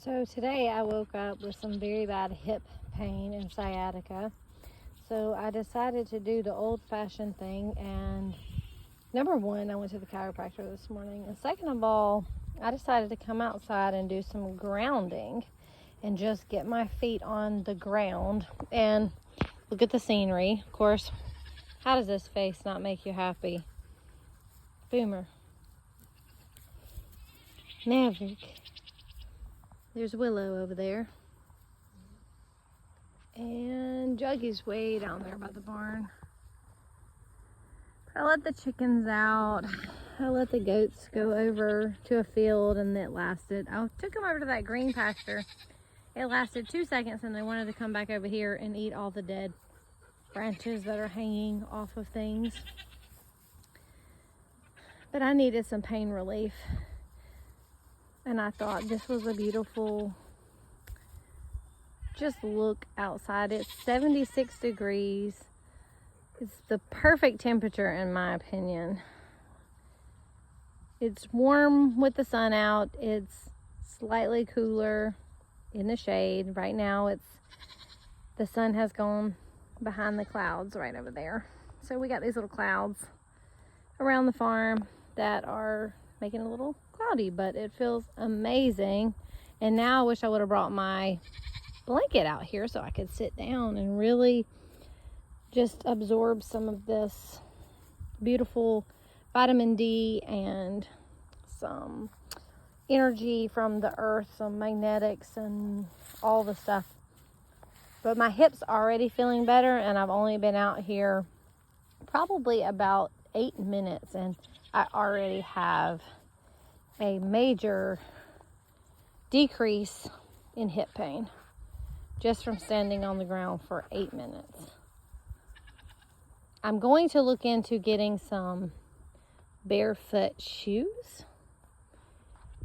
So today I woke up with some very bad hip pain and sciatica. So I decided to do the old-fashioned thing, and number one, I went to the chiropractor this morning. And second of all, I decided to come outside and do some grounding and just get my feet on the ground and look at the scenery. Of course, how does this face not make you happy? Boomer. Maverick. There's Willow over there. And Juggy's way down there by the barn. I let the chickens out. I let the goats go over to a field, and it lasted. I took them over to that green pasture. It lasted 2 seconds, and they wanted to come back over here and eat all the dead branches that are hanging off of things. But I needed some pain relief. And I thought this was a beautiful, just look outside. It's 76 degrees. It's the perfect temperature in my opinion. It's warm with the sun out. It's slightly cooler in the shade. Right now the sun has gone behind the clouds right over there. So we got these little clouds around the farm that are making it a little cloudy, but it feels amazing. And now I wish I would have brought my blanket out here so I could sit down and really just absorb some of this beautiful vitamin D and some energy from the earth, some magnetics and all the stuff. But my hips already feeling better, and I've only been out here probably about 8 minutes, and I already have a major decrease in hip pain just from standing on the ground for 8 minutes. I'm going to look into getting some barefoot shoes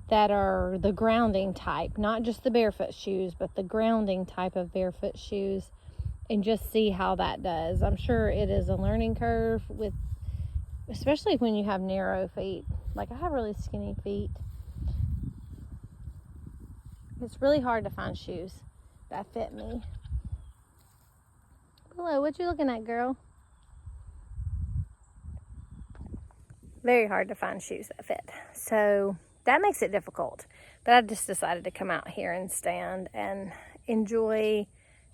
that are the grounding type, not just the barefoot shoes, but the grounding type of barefoot shoes, and just see how that does. I'm sure it is a learning curve, especially when you have narrow feet. Like, I have really skinny feet. It's really hard to find shoes that fit me. Hello, what you looking at, girl? Very hard to find shoes that fit. So that makes it difficult. But I just decided to come out here and stand and enjoy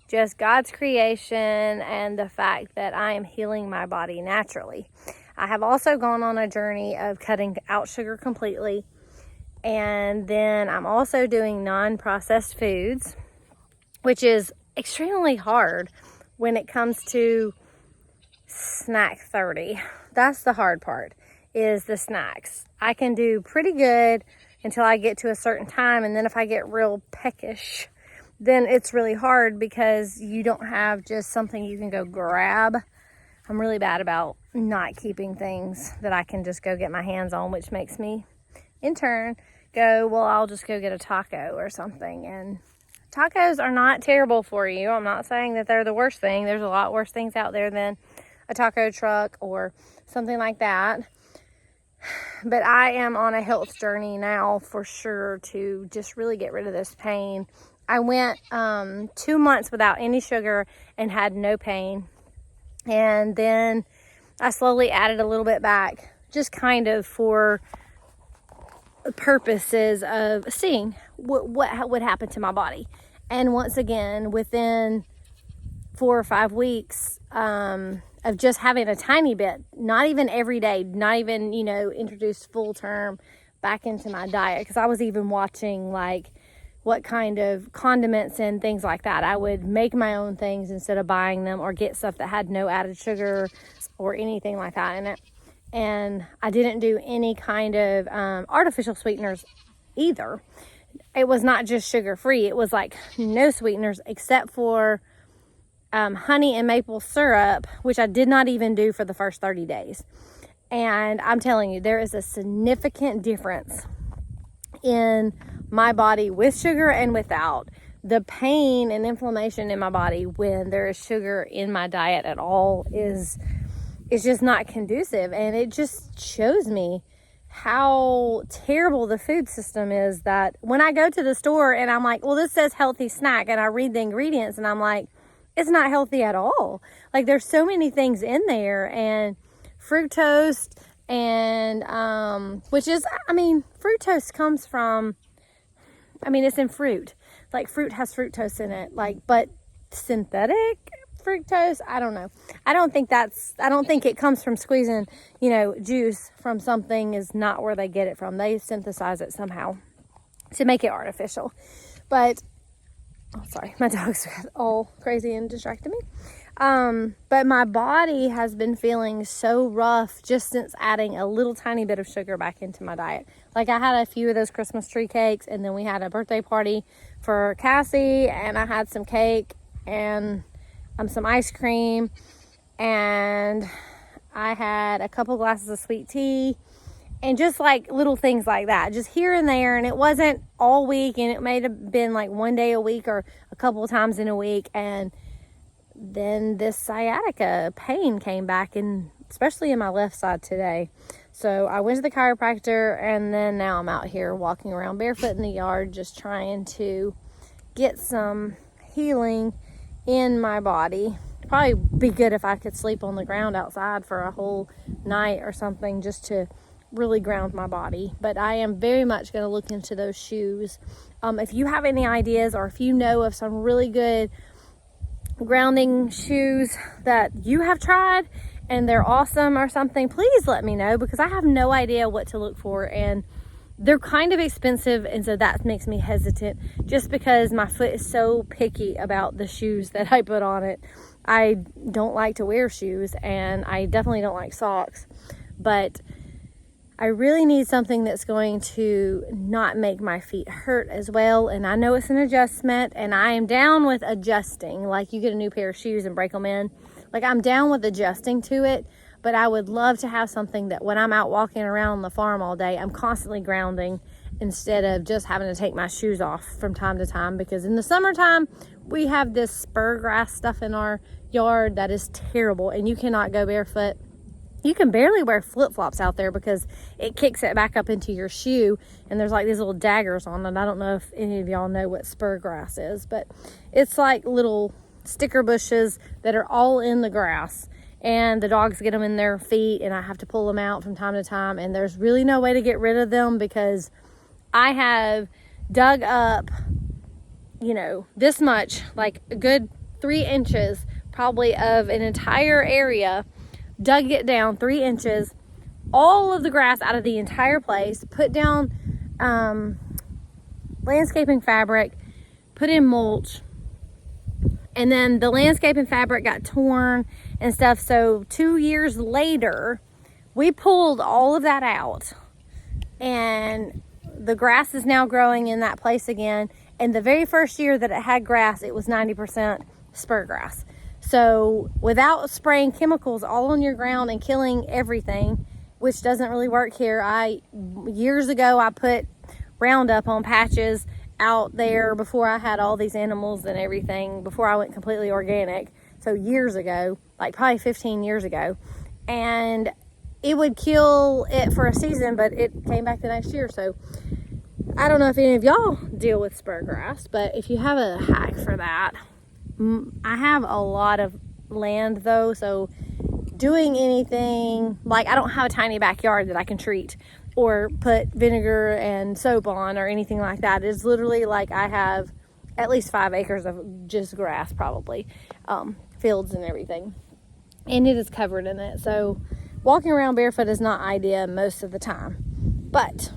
just God's creation and the fact that I am healing my body naturally. I have also gone on a journey of cutting out sugar completely. And then I'm also doing non-processed foods, which is extremely hard when it comes to snack 30. That's the hard part, is the snacks. I can do pretty good until I get to a certain time. And then if I get real peckish, then it's really hard because you don't have just something you can go grab. I'm really bad about not keeping things that I can just go get my hands on, which makes me, in turn, go, well, I'll just go get a taco or something. And tacos are not terrible for you. I'm not saying that they're the worst thing. There's a lot worse things out there than a taco truck or something like that. But I am on a health journey now for sure to just really get rid of this pain. I went 2 months without any sugar and had no pain. And then I slowly added a little bit back, just kind of for purposes of seeing what would happen to my body. And once again, within 4 or 5 weeks of just having a tiny bit, not even every day, not even, introduced full term back into my diet, because I was even watching like what kind of condiments and things like that. I would make my own things instead of buying them, or get stuff that had no added sugar or anything like that in it. And I didn't do any kind of artificial sweeteners either. It was not just sugar-free. It was like no sweeteners except for honey and maple syrup, which I did not even do for the first 30 days. And I'm telling you, there is a significant difference in my body with sugar and without. The pain and inflammation in my body when there is sugar in my diet at all is just not conducive. And it just shows me how terrible the food system is, that when I go to the store and I'm like, well, this says healthy snack, and I read the ingredients and I'm like, it's not healthy at all. Like, there's so many things in there, and fructose, and which is, I mean, fructose comes from, I mean, it's in fruit. Like, fruit has fructose in it, like, but synthetic fructose, I don't know. I don't think it comes from squeezing, juice from something is not where they get it from. They synthesize it somehow to make it artificial. But, oh, sorry, my dog's all crazy and distracted me. But my body has been feeling so rough just since adding a little tiny bit of sugar back into my diet. Like, I had a few of those Christmas tree cakes, and then we had a birthday party for Cassie, and I had some cake and some ice cream, and I had a couple glasses of sweet tea, and just like little things like that, just here and there. And it wasn't all week, and it may have been like one day a week or a couple of times in a week. And then this sciatica pain came back, and especially in my left side today. So I went to the chiropractor, and then now I'm out here walking around barefoot in the yard, just trying to get some healing in my body. It'd probably be good if I could sleep on the ground outside for a whole night or something, just to really ground my body. But I am very much going to look into those shoes. If you have any ideas, or if you know of some really good grounding shoes that you have tried and they're awesome or something, please let me know, because I have no idea what to look for, and they're kind of expensive, and so that makes me hesitant, just because my foot is so picky about the shoes that I put on it. I don't like to wear shoes, and I definitely don't like socks, but I really need something that's going to not make my feet hurt as well. And I know it's an adjustment, and I am down with adjusting. Like, you get a new pair of shoes and break them in. Like, I'm down with adjusting to it. But I would love to have something that when I'm out walking around the farm all day, I'm constantly grounding, instead of just having to take my shoes off from time to time. Because in the summertime, we have this spur grass stuff in our yard that is terrible, and you cannot go barefoot. You can barely wear flip-flops out there because it kicks it back up into your shoe, and there's like these little daggers on it. I don't know if any of y'all know what spur grass is, but it's like little sticker bushes that are all in the grass. And the dogs get them in their feet, and I have to pull them out from time to time. And there's really no way to get rid of them, because I have dug up, this much, like a good 3 inches probably of an entire area, dug it down 3 inches, all of the grass out of the entire place, put down landscaping fabric, put in mulch, and then the landscaping fabric got torn and stuff. So 2 years later, we pulled all of that out, and the grass is now growing in that place again. And the very first year that it had grass, it was 90% spur grass. So without spraying chemicals all on your ground and killing everything, which doesn't really work here. Years ago, I put Roundup on patches out there before I had all these animals and everything, before I went completely organic. So years ago, like probably 15 years ago, and it would kill it for a season, but it came back the next year. So I don't know if any of y'all deal with spur grass, but if you have a hack for that, I have a lot of land though, so doing anything, like I don't have a tiny backyard that I can treat or put vinegar and soap on or anything like that. It's literally like I have at least 5 acres of just grass, probably, fields and everything, and it is covered in it. So walking around barefoot is not ideal most of the time, but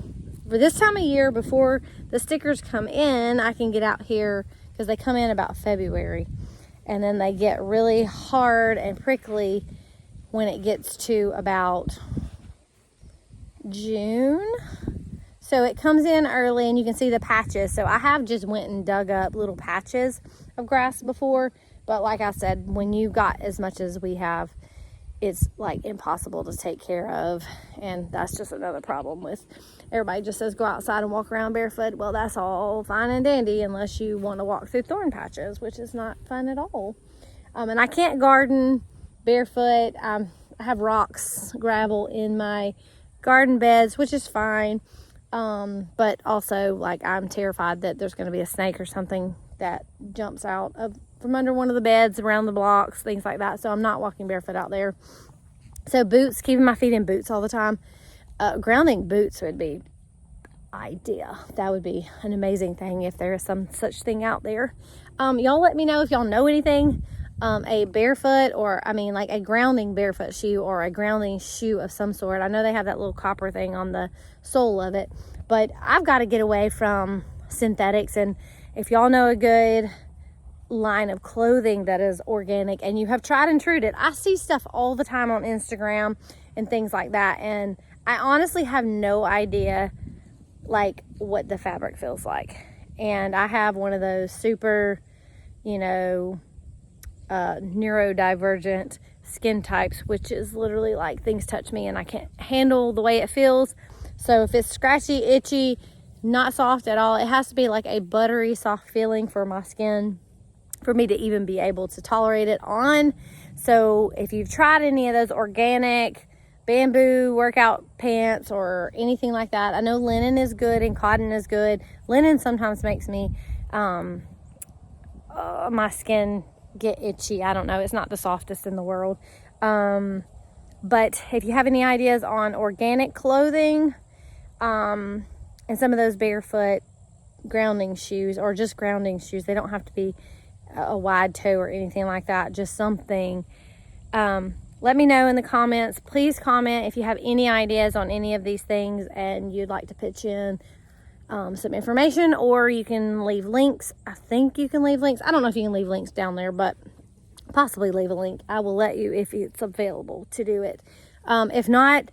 for this time of year, before the stickers come in, I can get out here, because they come in about February, and then they get really hard and prickly when it gets to about June. So it comes in early, and you can see the patches. So I have just went and dug up little patches of grass before, but like I said, when you got as much as we have, it's like impossible to take care of. And that's just another problem with everybody just says go outside and walk around barefoot. Well, that's all fine and dandy unless you want to walk through thorn patches, which is not fun at all. And I can't garden barefoot. I have rocks, gravel in my garden beds, which is fine. But also, like, I'm terrified that there's going to be a snake or something that jumps out from under one of the beds, around the blocks, things like that. So I'm not walking barefoot out there. So boots, keeping my feet in boots all the time. Grounding boots would be idea. That would be an amazing thing if there is some such thing out there. Y'all let me know if y'all know anything. A barefoot, or I mean like a grounding barefoot shoe, or a grounding shoe of some sort. I know they have that little copper thing on the sole of it, but I've got to get away from synthetics. And if y'all know a good line of clothing that is organic and you have tried and true it, I see stuff all the time on Instagram and things like that, and I honestly have no idea like what the fabric feels like. And I have one of those super, neurodivergent skin types, which is literally like things touch me and I can't handle the way it feels. So if it's scratchy, itchy, not soft at all, it has to be like a buttery soft feeling for my skin for me to even be able to tolerate it on. So if you've tried any of those organic bamboo workout pants or anything like that, I know linen is good and cotton is good. Linen sometimes makes me my skin get itchy. I don't know, it's not the softest in the world. But if you have any ideas on organic clothing, and some of those barefoot grounding shoes, or just grounding shoes, they don't have to be a wide toe or anything like that, just something, let me know in the comments. Please comment if you have any ideas on any of these things and you'd like to pitch in some information, or you can leave links. I think you can leave links. I don't know if you can leave links down there, but possibly leave a link. I will let you if it's available to do it. If not,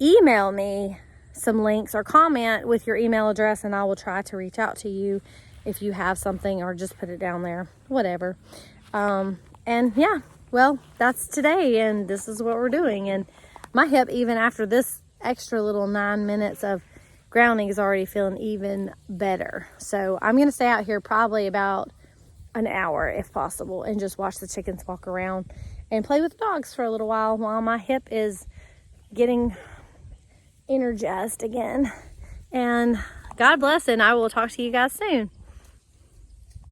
email me some links or comment with your email address and I will try to reach out to you if you have something, or just put it down there, whatever. And yeah, well, that's today, and this is what we're doing. And my hip, even after this extra little 9 minutes of grounding, is already feeling even better. So I'm going to stay out here probably about an hour if possible and just watch the chickens walk around and play with the dogs for a little while my hip is getting energized again. And God bless, and I will talk to you guys soon.